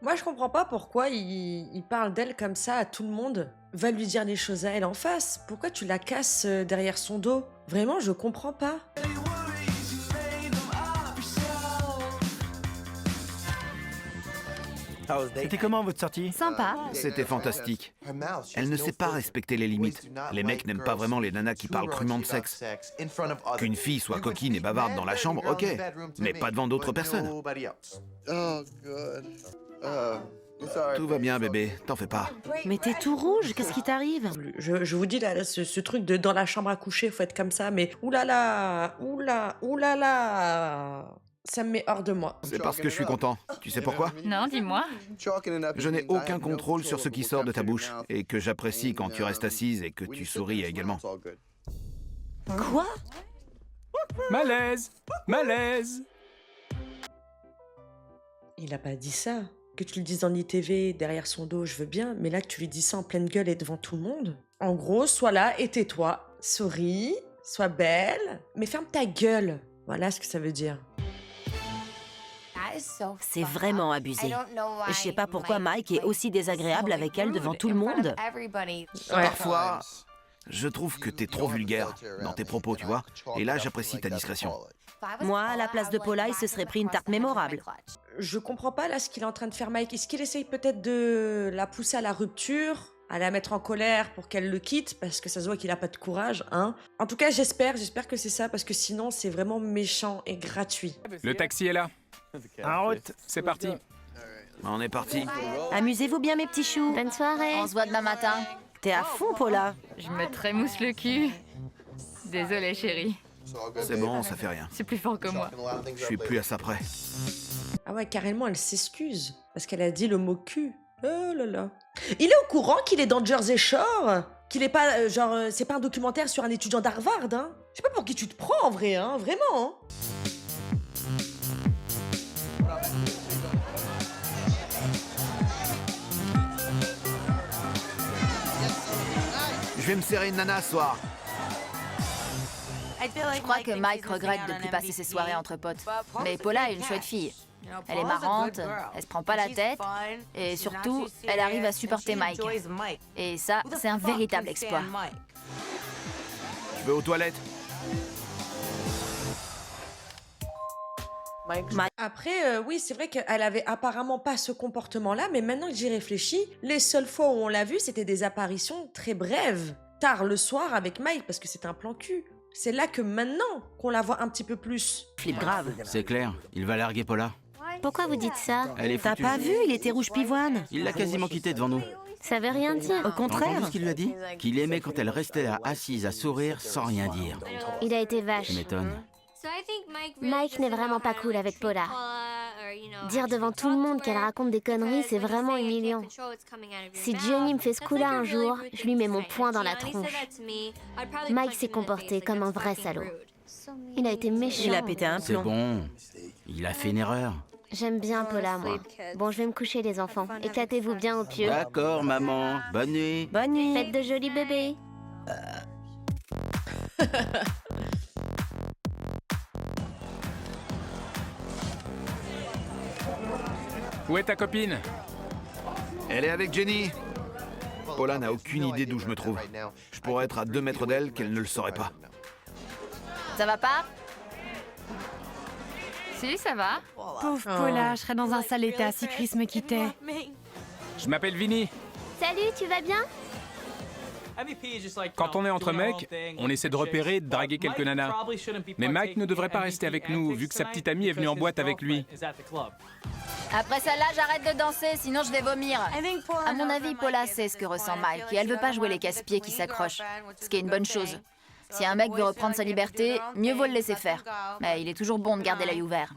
Moi, je comprends pas pourquoi il parle d'elle comme ça à tout le monde. Va lui dire les choses à elle en face. Pourquoi tu la casses derrière son dos? Vraiment, je comprends pas. C'était comment votre sortie? Sympa. C'était fantastique. Elle ne sait pas respecter les limites. Les mecs n'aiment pas vraiment les nanas qui parlent crûment de sexe. Qu'une fille soit coquine et bavarde dans la chambre, ok, mais pas devant d'autres personnes. Tout va bien, bébé, t'en fais pas. Mais t'es tout rouge, qu'est-ce qui t'arrive? Je vous dis là, ce truc de dans la chambre à coucher, faut être comme ça, mais oulala, oulala, ça me met hors de moi. C'est parce que je suis content. Tu sais pourquoi? Non, dis-moi. Je n'ai aucun contrôle sur ce qui sort de ta bouche et que j'apprécie quand tu restes assise et que tu souris également. Quoi? Malaise! Malaise! Il a pas dit ça. Que tu le dises dans l'ITV, derrière son dos, je veux bien, mais là que tu lui dis ça en pleine gueule et devant tout le monde. En gros, sois là et tais-toi. Souris, sois belle, mais ferme ta gueule. Voilà ce que ça veut dire. C'est vraiment abusé. Je sais pas pourquoi Mike est aussi désagréable avec elle devant tout le monde. Parfois, je trouve que t'es trop vulgaire dans tes propos, tu vois. Et là, j'apprécie ta discrétion. Moi, à la place de Paula, il se serait pris une tarte mémorable. Je comprends pas là ce qu'il est en train de faire Mike. Est-ce qu'il essaye peut-être de la pousser à la rupture, à la mettre en colère pour qu'elle le quitte, parce que ça se voit qu'il a pas de courage, hein? En tout cas, j'espère que c'est ça, parce que sinon c'est vraiment méchant et gratuit. Le taxi est là. En route. C'est parti. On est parti. Amusez-vous bien, mes petits choux. Bonne soirée. On se voit demain matin. T'es à fond, Paula. Je me trémousse le cul. Désolée, chérie. C'est bon, ça fait rien. C'est plus fort que moi. Je suis plus à ça près. Ah ouais, carrément, elle s'excuse, parce qu'elle a dit le mot cul. Oh là là. Il est au courant qu'il est dans Jersey Shore? Qu'il est pas, c'est pas un documentaire sur un étudiant d'Harvard, hein? Je sais pas pour qui tu te prends en vrai, hein? Vraiment, hein? Je vais me serrer une nana ce soir. Je crois que Mike regrette de ne plus passer ses soirées entre potes. Mais Paula est une chouette fille. Elle est marrante, elle se prend pas la tête, et surtout, elle arrive à supporter Mike. Et ça, c'est un véritable exploit. Je vais aux toilettes. Après, oui, c'est vrai qu'elle avait apparemment pas ce comportement-là, mais maintenant que j'y réfléchis, les seules fois où on l'a vue, c'était des apparitions très brèves. Tard le soir avec Mike, parce que c'était un plan cul. C'est là que maintenant qu'on la voit un petit peu plus. Flip grave. C'est clair, il va larguer Paula. Pourquoi vous dites ça? Elle est T'as foutue. pas vu, il était rouge pivoine. Il l'a quasiment quitté devant nous. Ça veut rien dire. Au T'as entendu contraire. ce qu'il lui a dit? Qu'il aimait quand elle restait là, assise à sourire sans rien dire. Il a été vache. Ça m'étonne. Mike n'est vraiment pas cool avec Paula. Dire devant tout le monde qu'elle raconte des conneries, c'est vraiment humiliant. Si Johnny me fait ce coup-là un jour, je lui mets mon poing dans la tronche. Mike s'est comporté comme un vrai salaud. Il a été méchant. Il a pété un C'est plomb. bon. Il a fait une erreur. J'aime bien Paula, moi. Bon, je vais me coucher, les enfants. Éclatez-vous bien au pieu. D'accord, maman. Bonne nuit. Bonne nuit. Faites de jolis bébés. Où est ta copine? Elle est avec Jenny. Paula n'a aucune idée d'où je me trouve. Je pourrais être à 2 mètres d'elle qu'elle ne le saurait pas. Ça va pas? Si, ça va. Pauvre Paula, je serais dans un sale état si Chris me quittait. Je m'appelle Vinny. Salut, tu vas bien? Quand on est entre mecs, on essaie de repérer et de draguer quelques nanas. Mais Mike ne devrait pas rester avec nous, vu que sa petite amie est venue en boîte avec lui. Après celle-là, j'arrête de danser, sinon je vais vomir. À mon avis, Paula sait ce que ressent Mike et elle veut pas jouer les casse-pieds qui s'accrochent. Ce qui est une bonne chose. Si un mec veut reprendre sa liberté, mieux vaut le laisser faire. Mais il est toujours bon de garder l'œil ouvert.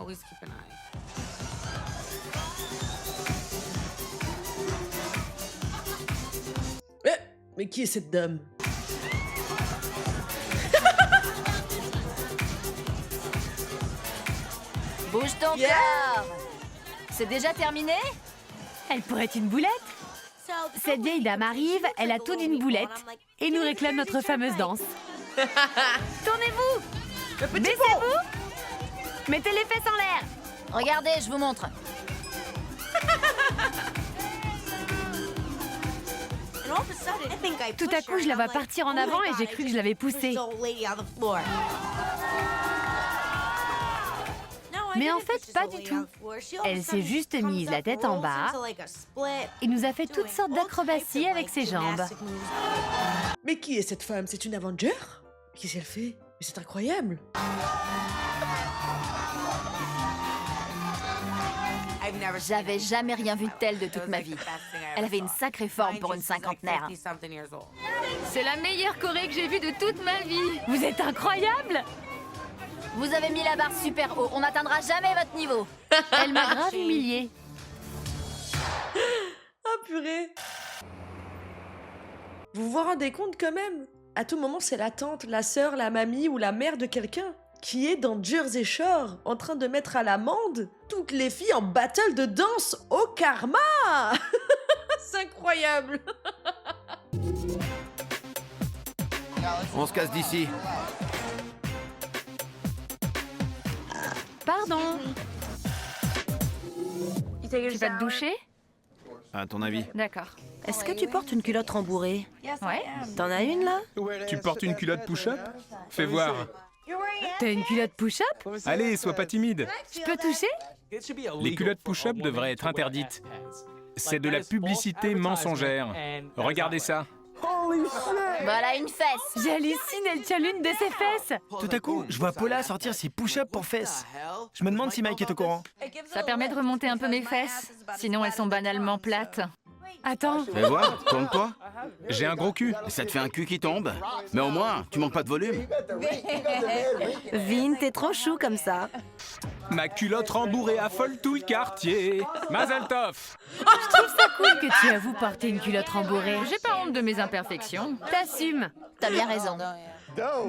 Mais qui est cette dame? Bouge ton corps! C'est déjà terminé? Elle pourrait être une boulette. Cette vieille dame arrive, elle a tout d'une boulette et nous réclame notre fameuse danse. Tournez-vous! Baissez-vous! Mettez les fesses en l'air! Regardez, je vous montre. Tout à coup, je la vois partir en avant et j'ai cru que je l'avais poussée. Mais en fait, pas du tout. Elle s'est juste mise la tête en bas et nous a fait toutes sortes d'acrobaties avec ses jambes. Mais qui est cette femme? C'est une Avenger? Qu'est-ce qu'elle fait? Mais c'est incroyable! J'avais jamais rien vu de tel de toute ma vie. Elle avait une sacrée forme pour une cinquantenaire. C'est la meilleure choré que j'ai vue de toute ma vie. Vous êtes incroyable! Vous avez mis la barre super haut, on n'atteindra jamais votre niveau. Elle m'a grave humiliée. Ah purée! Vous vous rendez compte quand même? À tout moment, c'est la tante, la sœur, la mamie ou la mère de quelqu'un qui est dans Jersey Shore en train de mettre à l'amende toutes les filles en battle de danse au karma. C'est incroyable. On se casse d'ici. Pardon. Tu vas te doucher? À ton avis? D'accord. Est-ce que tu portes une culotte rembourrée? Ouais. T'en as une, là? Tu portes une culotte push-up? Fais voir. T'as une culotte push-up? Allez, sois pas timide. Je peux toucher? Les culottes push-up devraient être interdites. C'est de la publicité mensongère. Regardez ça. Voilà une fesse. J'hallucine, elle tient l'une de ses fesses. Tout à coup, je vois Paula sortir ses push-ups pour fesses. Je me demande si Mike est au courant. Ça permet de remonter un peu mes fesses. Sinon, elles sont banalement plates. Attends. Fais voir, tourne-toi. J'ai un gros cul. Ça te fait un cul qui tombe. Mais au moins, tu manques pas de volume. Vin, t'es trop chou comme ça. Ma culotte rembourrée affole tout le quartier. Mazel tov. Je trouve ça cool que tu avoues porter une culotte rembourrée. J'ai pas honte de mes imperfections. T'assumes. T'as bien raison.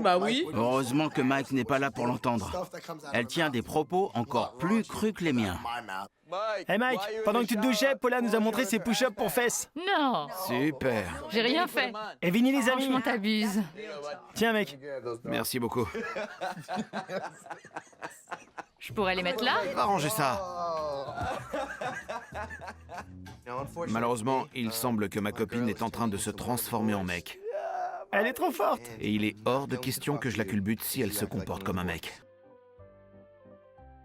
Bah oui. Heureusement que Mike n'est pas là pour l'entendre. Elle tient des propos encore plus crus que les miens. Hey Mike, pendant que tu te douchais, Paula nous a montré ses push-ups pour fesses. Non, Super. j'ai rien fait. Et Vinny les amis. Franchement, t'abuses. Tiens mec, Merci beaucoup. Je pourrais les mettre là? Va ranger ça. Malheureusement, il semble que ma copine est en train de se transformer en mec. elle est trop forte. Et il est hors de question que je la culbute si elle se comporte comme un mec.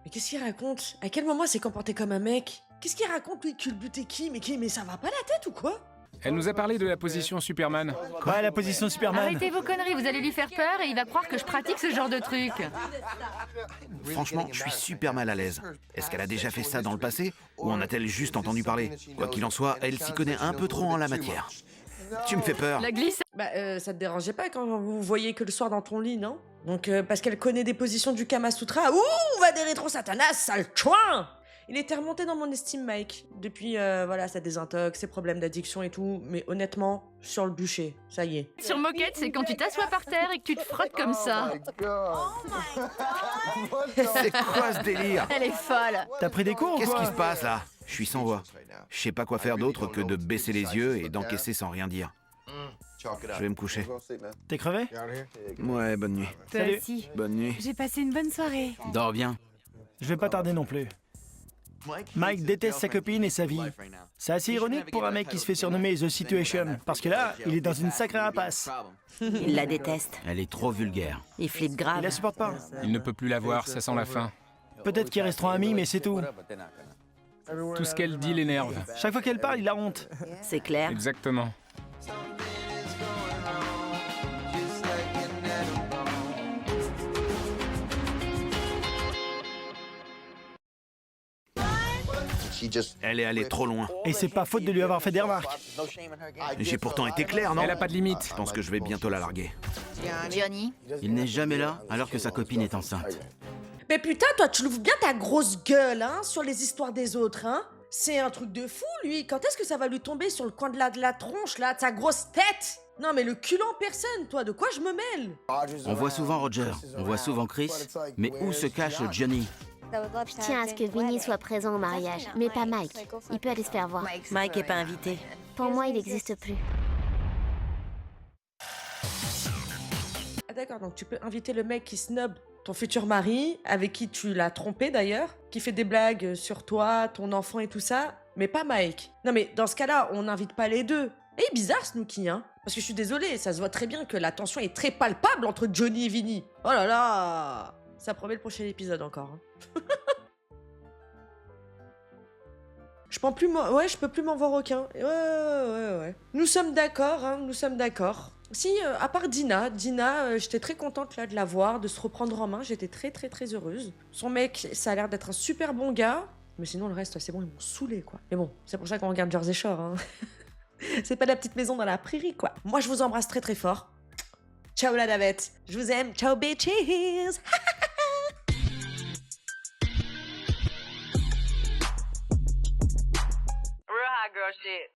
Mais qu'est-ce qu'il raconte? À quel moment elle s'est comportée comme un mec? Qu'est-ce qu'il raconte lui? Culbuter qui? Mais ça va pas la tête ou quoi? Elle nous a parlé de la position Superman. Ouais, la position Superman. Arrêtez vos conneries, vous allez lui faire peur et il va croire que je pratique ce genre de truc. Franchement, je suis super mal à l'aise. Est-ce qu'elle a déjà fait ça dans le passé? Ou en a-t-elle juste entendu parler? Quoi qu'il en soit, elle s'y connaît un peu trop en la matière. Tu me fais peur. La glisse. Bah, ça te dérangeait pas quand vous voyez que le soir dans ton lit, non? Donc, parce qu'elle connaît des positions du Kama Sutra. Ouh, va des rétro satanas, sale chouin! Il était remonté dans mon estime, Mike. Depuis, voilà, sa désintox, ses problèmes d'addiction et tout. Mais honnêtement, sur le bûcher, ça y est. Sur moquette, c'est quand tu t'assois par terre et que tu te frottes comme ça. C'est quoi ce délire? Elle est folle. T'as pris des cours ou Qu'est-ce quoi? qui se passe là? Je suis sans voix. Je sais pas quoi faire d'autre que de baisser les yeux et d'encaisser sans rien dire. Je vais me coucher. T'es crevé? Ouais, bonne nuit. Toi Salut. aussi. Bonne nuit. J'ai passé une bonne soirée. Dors bien. Je vais pas tarder non plus. Mike déteste sa copine et sa vie. C'est assez ironique pour un mec qui se fait surnommer The Situation, parce que là, il est dans une sacrée impasse. Il la déteste. Elle est trop vulgaire. Il flippe grave. Il la supporte pas. Il ne peut plus la voir, ça sent la fin. Peut-être qu'ils resteront amis, mais c'est tout. Tout ce qu'elle dit l'énerve. Chaque fois qu'elle parle, il a honte. C'est clair. Exactement. Elle est allée trop loin. Et c'est pas faute de lui avoir fait des remarques. J'ai pourtant été clair, non? Elle a pas de limite. Je pense que je vais bientôt la larguer. Johnny, Il n'est jamais là alors que sa copine est enceinte. Mais putain, toi, tu l'ouvres bien ta grosse gueule, hein, sur les histoires des autres, hein. C'est un truc de fou, lui. Quand est-ce que ça va lui tomber sur le coin de la tronche, là, de sa grosse tête? Non, mais le cul en personne, toi, de quoi je me mêle? On voit souvent Roger, on voit souvent Chris, mais où se cache Johnny? Je tiens à ce que Vinny soit présent au mariage, mais pas Mike. Il peut aller se faire voir. Mike est pas invité. Pour moi, il n'existe plus. Ah d'accord, donc tu peux inviter le mec qui snob ton futur mari, avec qui tu l'as trompé d'ailleurs, qui fait des blagues sur toi, ton enfant et tout ça, mais pas Mike. Non mais dans ce cas-là, on n'invite pas les deux. Et bizarre Snooki, hein. Parce que je suis désolée, ça se voit très bien que la tension est très palpable entre Johnny et Vinny. Oh là là, ça promet le prochain épisode encore. Hein. Je peux plus m'en voir aucun. Ouais. Nous sommes d'accord, hein, nous sommes d'accord. Si, à part Dina, j'étais très contente là de la voir, de se reprendre en main, j'étais très heureuse. Son mec, ça a l'air d'être un super bon gars, mais sinon le reste, c'est bon, ils m'ont saoulé quoi. Mais bon, c'est pour ça qu'on regarde Jersey Shore, hein. C'est pas la petite maison dans la prairie quoi. Moi je vous embrasse très fort. Ciao la navette, je vous aime, ciao bitches. Real hot girl shit.